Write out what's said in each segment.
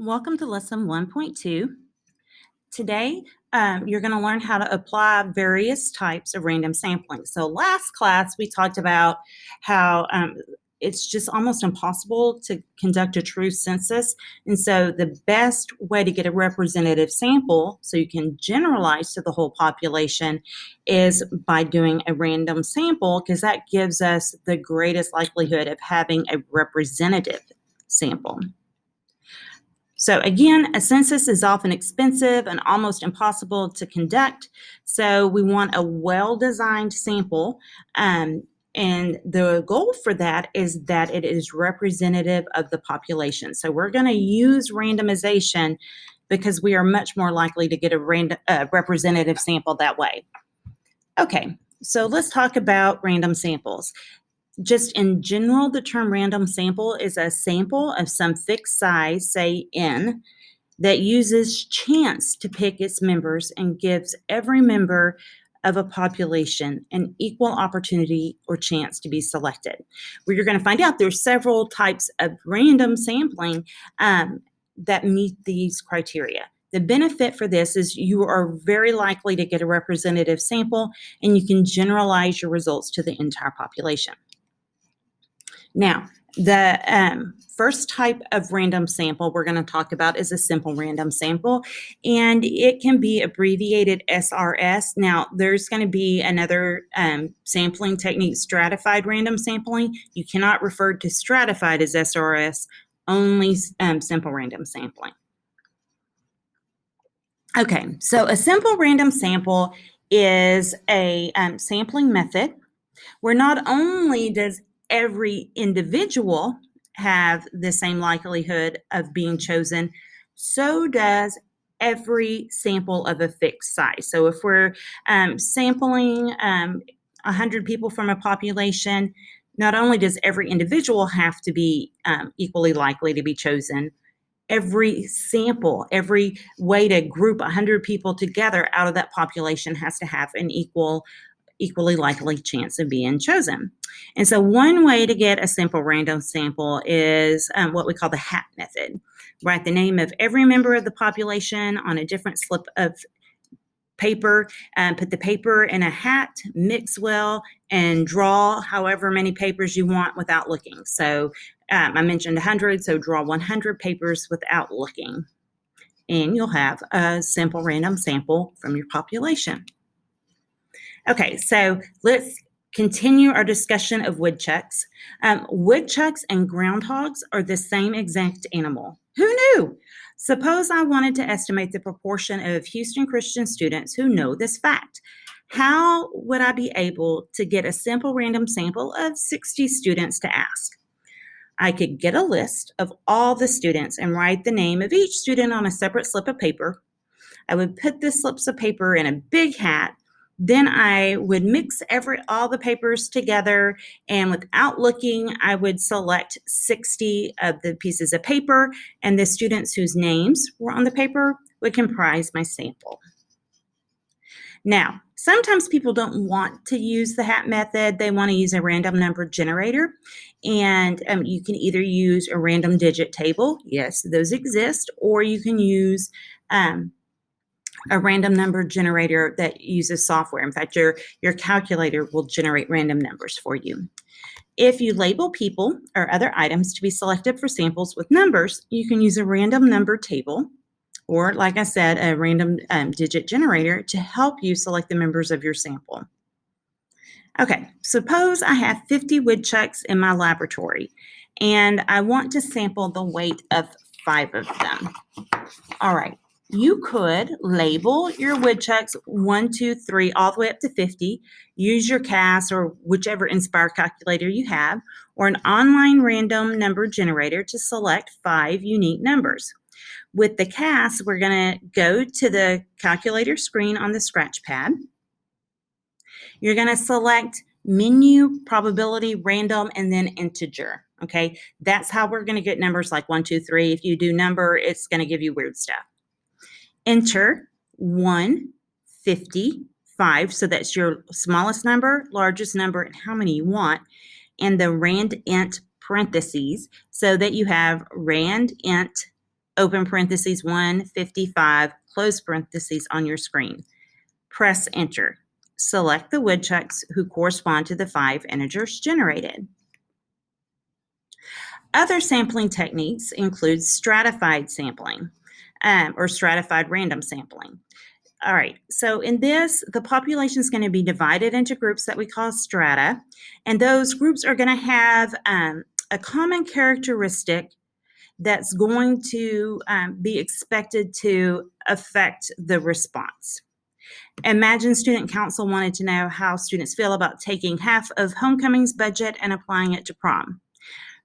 Welcome to Lesson 1.2. Today, you're going to learn how to apply various types of random sampling. So last class, we talked about how it's just almost impossible to conduct a true census. And so the best way to get a representative sample so you can generalize to the whole population is by doing a random sample, because that gives us the greatest likelihood of having a representative sample. So again, a census is often expensive and almost impossible to conduct. So we want a well-designed sample. And the goal for that is that it is representative of the population. So we're going to use randomization because we are much more likely to get a representative sample that way. Okay, so let's talk about random samples. Just in general, the term random sample is a sample of some fixed size, say n, that uses chance to pick its members and gives every member of a population an equal opportunity or chance to be selected. Where you're going to find out there's several types of random sampling that meet these criteria. The benefit for this is you are very likely to get a representative sample, and you can generalize your results to the entire population. Now, the first type of random sample we're going to talk about is a simple random sample, and it can be abbreviated SRS. Now, there's going to be another sampling technique, stratified random sampling. You cannot refer to stratified as SRS, only simple random sampling. Okay, so a simple random sample is a sampling method where not only does every individual have the same likelihood of being chosen, so does every sample of a fixed size. So if we're sampling 100 people from a population, not only does every individual have to be equally likely to be chosen, every sample, every way to group 100 people together out of that population has to have an equally likely chance of being chosen. And so one way to get a simple random sample is what we call the hat method. Write the name of every member of the population on a different slip of paper, put the paper in a hat, mix well, and draw however many papers you want without looking. So I mentioned 100, so draw 100 papers without looking. And you'll have a simple random sample from your population. Okay, so let's continue our discussion of woodchucks. Woodchucks and groundhogs are the same exact animal. Who knew? Suppose I wanted to estimate the proportion of Houston Christian students who know this fact. How would I be able to get a simple random sample of 60 students to ask? I could get a list of all the students and write the name of each student on a separate slip of paper. I would put the slips of paper in a big hat. Then I would mix all the papers together, and without looking, I would select 60 of the pieces of paper, and the students whose names were on the paper would comprise my sample. Now, sometimes people don't want to use the hat method. They want to use a random number generator, and you can either use a random digit table. Yes, those exist, or you can use a random number generator that uses software. In fact, your calculator will generate random numbers for you. If you label people or other items to be selected for samples with numbers, you can use a random number table, or like I said, a random digit generator to help you select the members of your sample. Okay, suppose I have 50 woodchucks in my laboratory, and I want to sample the weight of 5 of them. All right. You could label your woodchucks 1, 2, 3, all the way up to 50. Use your CAS or whichever Inspire calculator you have, or an online random number generator to select 5 unique numbers. With the CAS, we're going to go to the calculator screen on the scratch pad. You're going to select menu, probability, random, and then integer. Okay, that's how we're going to get numbers like 1, 2, 3. If you do number, it's going to give you weird stuff. Enter 1, 50, 5, so that's your smallest number, largest number, and how many you want, and the rand int parentheses so that you have rand int open parentheses 155, close parentheses on your screen. Press enter. Select the woodchucks who correspond to the 5 integers generated. Other sampling techniques include stratified sampling or stratified random sampling. All right, so in this, the population is going to be divided into groups that we call strata, and those groups are going to have a common characteristic that's going to be expected to affect the response. Imagine student council wanted to know how students feel about taking half of homecoming's budget and applying it to prom.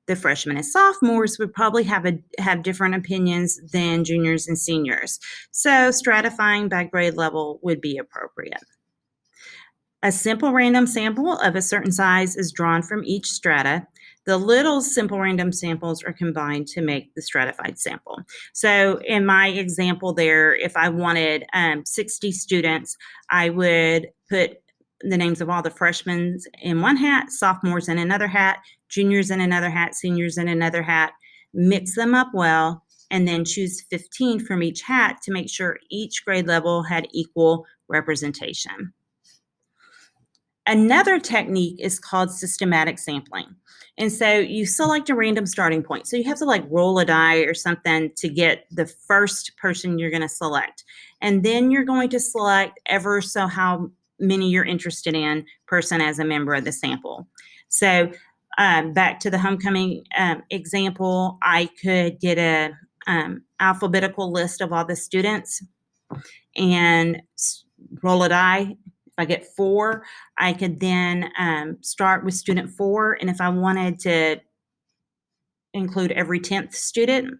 The freshmen and sophomores would probably have different opinions than juniors and seniors. So stratifying by grade level would be appropriate. A simple random sample of a certain size is drawn from each strata. The little simple random samples are combined to make the stratified sample. So in my example there, if I wanted 60 students, I would put the names of all the freshmen in one hat, sophomores in another hat, juniors in another hat, seniors in another hat, mix them up well, and then choose 15 from each hat to make sure each grade level had equal representation. Another technique is called systematic sampling. And so you select a random starting point. So you have to like roll a die or something to get the first person you're going to select. And then you're going to select ever so how many you're interested in person as a member of the sample. So back to the homecoming example, I could get a alphabetical list of all the students and roll a die. If I get 4, I could then start with student 4. And if I wanted to include every 10th student,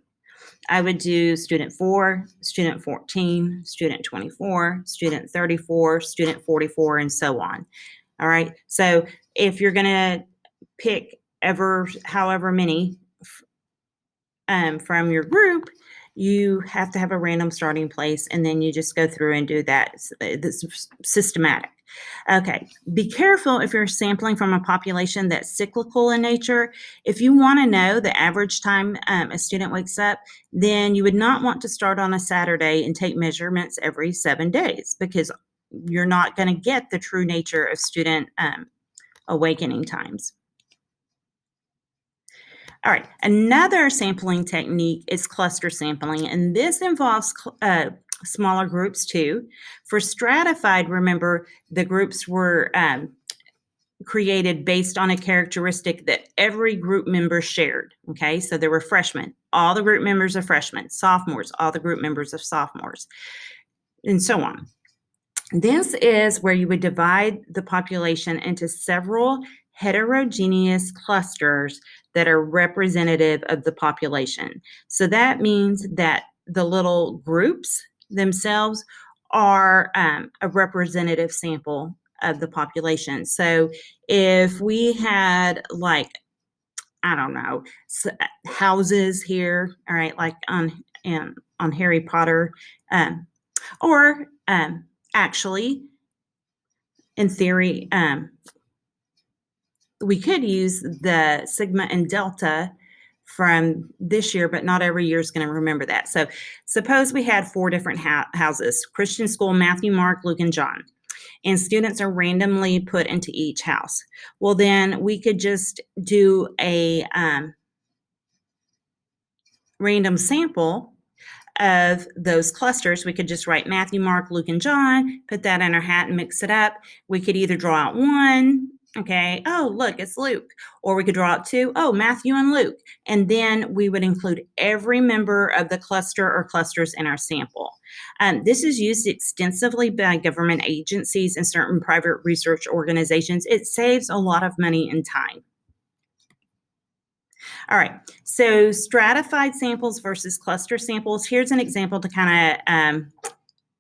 I would do student 4, student 14, student 24, student 34, student 44, and so on. All right. So if you're going to pick however many from your group, you have to have a random starting place, and then you just go through and do that. It's systematic. Okay, be careful if you're sampling from a population that's cyclical in nature. If you want to know the average time a student wakes up, then you would not want to start on a Saturday and take measurements every 7 days, because you're not going to get the true nature of student awakening times. All right, another sampling technique is cluster sampling, and this involves smaller groups too. For stratified, remember, the groups were created based on a characteristic that every group member shared, okay? So there were freshmen, all the group members are freshmen, sophomores, all the group members are sophomores, and so on. This is where you would divide the population into several heterogeneous clusters that are representative of the population. So that means that the little groups themselves are a representative sample of the population. So if we had like, I don't know, houses here, all right, like on Harry Potter, or actually, in theory, we could use the sigma and delta from this year, but not every year is going to remember that. So suppose we had 4 different houses: Christian school, Matthew, Mark, Luke, and John. And students are randomly put into each house. Well, then we could just do a random sample of those clusters. We could just write Matthew, Mark, Luke, and John, put that in our hat and mix it up. We could either draw out 1, okay, oh, look, it's Luke. Or we could draw out 2, oh, Matthew and Luke. And then we would include every member of the cluster or clusters in our sample. This is used extensively by government agencies and certain private research organizations. It saves a lot of money and time. All right, so stratified samples versus cluster samples. Here's an example to kind of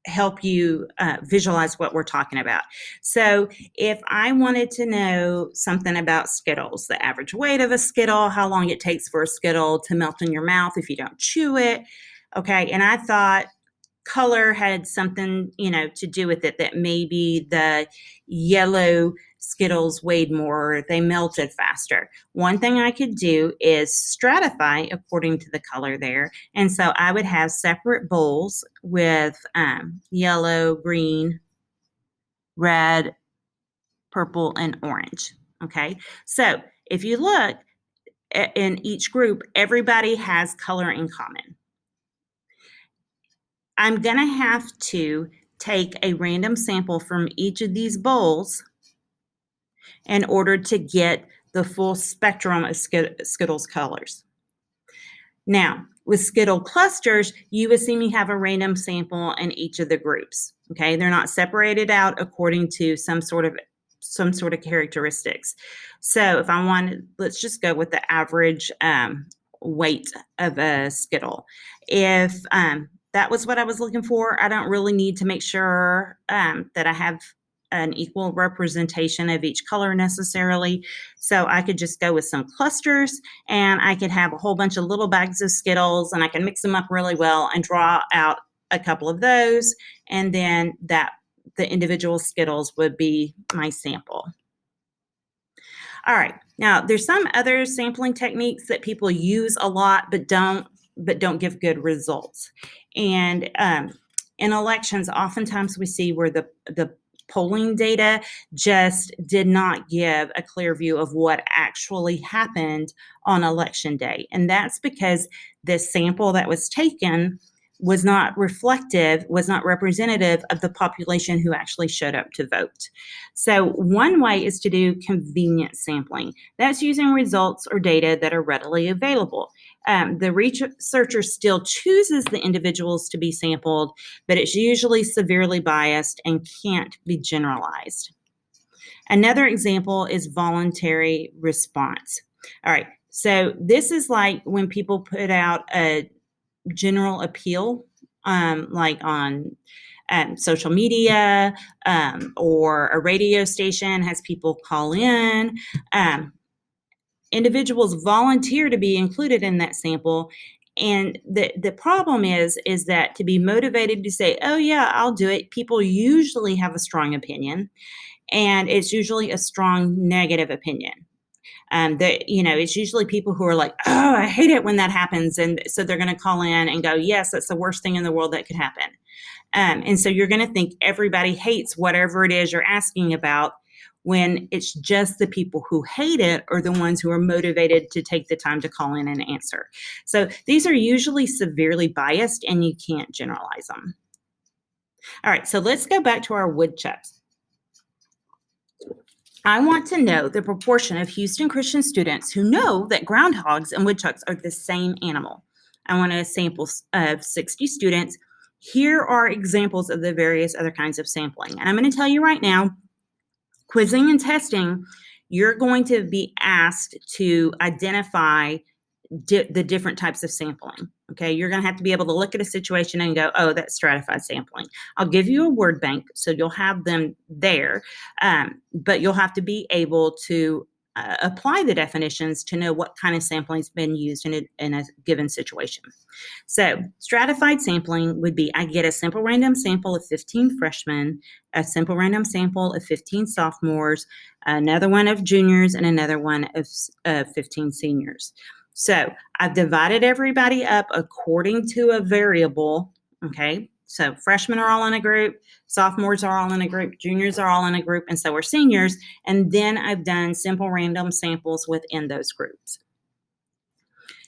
help you visualize what we're talking about. So if I wanted to know something about Skittles, the average weight of a Skittle, how long it takes for a Skittle to melt in your mouth if you don't chew it, okay, and I thought color had something, to do with it, that maybe the yellow Skittles weighed more, or they melted faster. One thing I could do is stratify according to the color there. And so I would have separate bowls with yellow, green, red, purple, and orange. Okay, so if you look in each group, everybody has color in common. I'm going to have to take a random sample from each of these bowls in order to get the full spectrum of Skittles colors. Now, with Skittle clusters, you would see me have a random sample in each of the groups. Okay, they're not separated out according to some sort of characteristics. So if I wanted, let's just go with the average weight of a Skittle. If that was what I was looking for, I don't really need to make sure that I have an equal representation of each color necessarily. So I could just go with some clusters, and I could have a whole bunch of little bags of Skittles, and I can mix them up really well and draw out a couple of those, and then the individual Skittles would be my sample. All right, now there's some other sampling techniques that people use a lot but don't give good results. And in elections, oftentimes we see where the polling data just did not give a clear view of what actually happened on election day. And that's because the sample that was taken was not representative of the population who actually showed up to vote. So one way is to do convenience sampling. That's using results or data that are readily available. The researcher still chooses the individuals to be sampled, but it's usually severely biased and can't be generalized. Another example is voluntary response. All right, so this is like when people put out a general appeal, like on social media, or a radio station has people call in. Individuals volunteer to be included in that sample. And the problem is that to be motivated to say, oh yeah, I'll do it, people usually have a strong opinion, and it's usually a strong negative opinion. It's usually people who are like, oh, I hate it when that happens. And so they're going to call in and go, yes, that's the worst thing in the world that could happen. And so you're going to think everybody hates whatever it is you're asking about, when it's just the people who hate it are the ones who are motivated to take the time to call in and answer. So these are usually severely biased, and you can't generalize them. All right, so let's go back to our woodchucks. I want to know the proportion of Houston Christian students who know that groundhogs and woodchucks are the same animal. I want a sample of 60 students. Here are examples of the various other kinds of sampling. And I'm going to tell you right now, quizzing and testing, you're going to be asked to identify the different types of sampling. Okay, you're going to have to be able to look at a situation and go, oh, that's stratified sampling. I'll give you a word bank, so you'll have them there, but you'll have to be able to apply the definitions to know what kind of sampling has been used in a given situation. So stratified sampling would be, I get a simple random sample of 15 freshmen, a simple random sample of 15 sophomores, another one of juniors, and another one of 15 seniors. So I've divided everybody up according to a variable. Okay, so freshmen are all in a group, sophomores are all in a group, juniors are all in a group, and so are seniors. And then I've done simple random samples within those groups.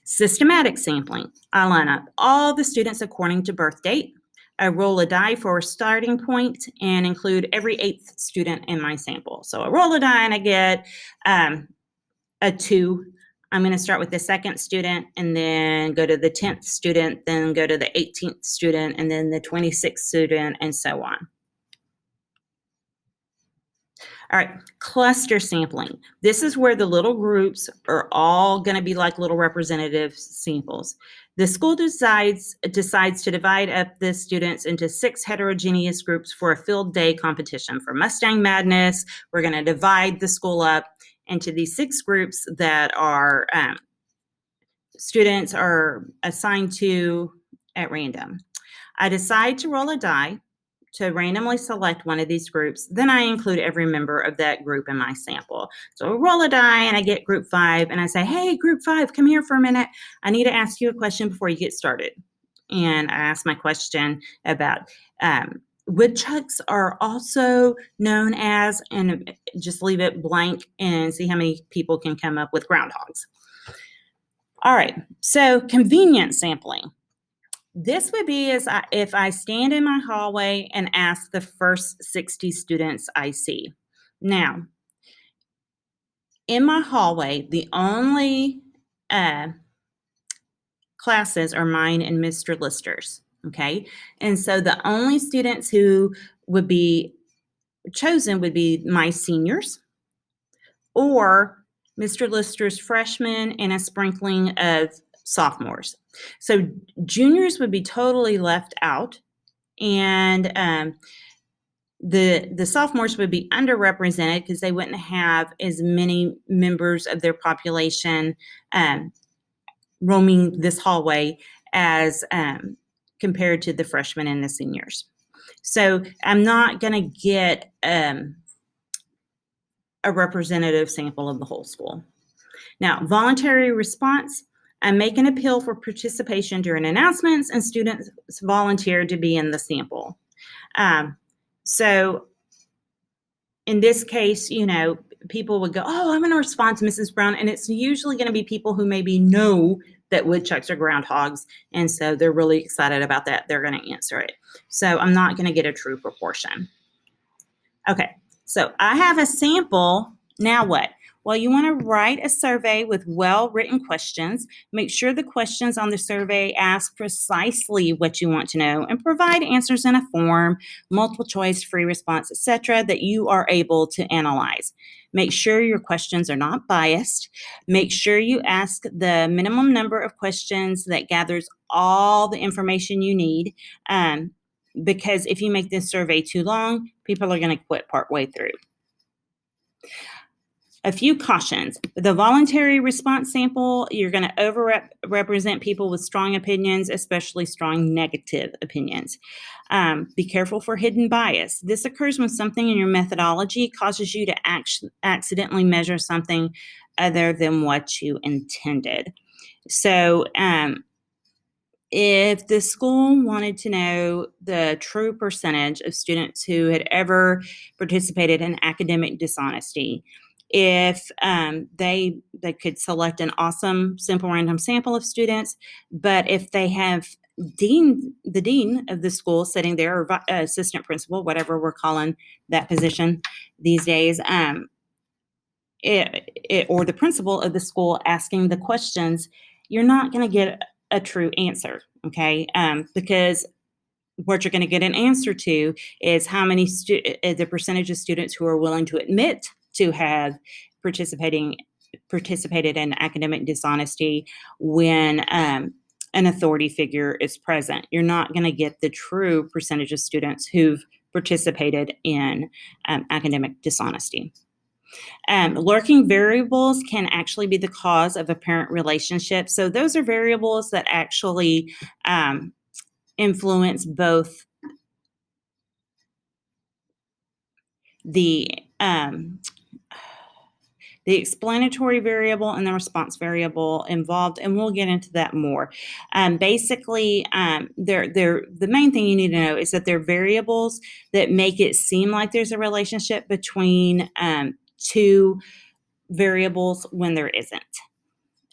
Systematic sampling. I line up all the students according to birth date. I roll a die for a starting point and include every 8th student in my sample. So I roll a die and I get a 2. I'm going to start with the 2nd student and then go to the 10th student, then go to the 18th student, and then the 26th student, and so on. All right, cluster sampling. This is where the little groups are all going to be like little representative samples. The school decides to divide up the students into 6 heterogeneous groups for a field day competition. For Mustang Madness, we're going to divide the school up into these 6 groups that are students are assigned to at random. I decide to roll a die to randomly select one of these groups. Then I include every member of that group in my sample. So I roll a die and I get group 5 and I say, hey, group 5, come here for a minute. I need to ask you a question before you get started. And I ask my question about woodchucks are also known as, and just leave it blank and see how many people can come up with groundhogs. All right, so convenience sampling. This would be if I stand in my hallway and ask the first 60 students I see. Now, in my hallway, the only classes are mine and Mr. Lister's, okay? And so the only students who would be chosen would be my seniors or Mr. Lister's freshmen and a sprinkling of sophomores. So juniors would be totally left out, and the sophomores would be underrepresented because they wouldn't have as many members of their population roaming this hallway as compared to the freshmen and the seniors. So I'm not going to get a representative sample of the whole school. Now, voluntary response. I make an appeal for participation during announcements, and students volunteer to be in the sample. So in this case, people would go, oh, I'm going to respond to Mrs. Brown. And it's usually going to be people who maybe know that woodchucks are groundhogs. And so they're really excited about that. They're going to answer it. So I'm not going to get a true proportion. Okay, so I have a sample. Now what? Well, you want to write a survey with well-written questions. Make sure the questions on the survey ask precisely what you want to know and provide answers in a form, multiple choice, free response, etc., that you are able to analyze. Make sure your questions are not biased. Make sure you ask the minimum number of questions that gathers all the information you need. Because if you make this survey too long, people are going to quit partway through. A few cautions. The voluntary response sample, you're going to overrepresent people with strong opinions, especially strong negative opinions. Be careful for hidden bias. This occurs when something in your methodology causes you to accidentally measure something other than what you intended. So, if the school wanted to know the true percentage of students who had ever participated in academic dishonesty, if they could select an awesome simple random sample of students, but if they have the dean of the school sitting there, or assistant principal, whatever we're calling that position these days, or the principal of the school asking the questions, you're not going to get a true answer, okay? Because what you're going to get an answer to is how many the percentage of students who are willing to admit to have participated in academic dishonesty when an authority figure is present. You're not going to get the true percentage of students who've participated in academic dishonesty. Lurking variables can actually be the cause of a parent relationship. So those are variables that actually influence both the explanatory variable and the response variable involved, and we'll get into that more. Basically, the main thing you need to know is that they're variables that make it seem like there's a relationship between two variables when there isn't.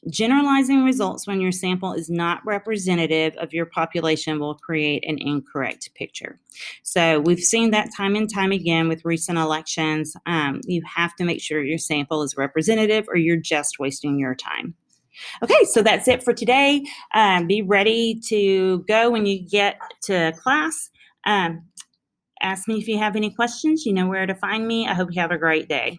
Generalizing results when your sample is not representative of your population will create an incorrect picture. So we've seen that time and time again with recent elections. You have to make sure your sample is representative or you're just wasting your time. Okay, so that's it for today. Be ready to go when you get to class. Ask me if you have any questions. You know where to find me. I hope you have a great day.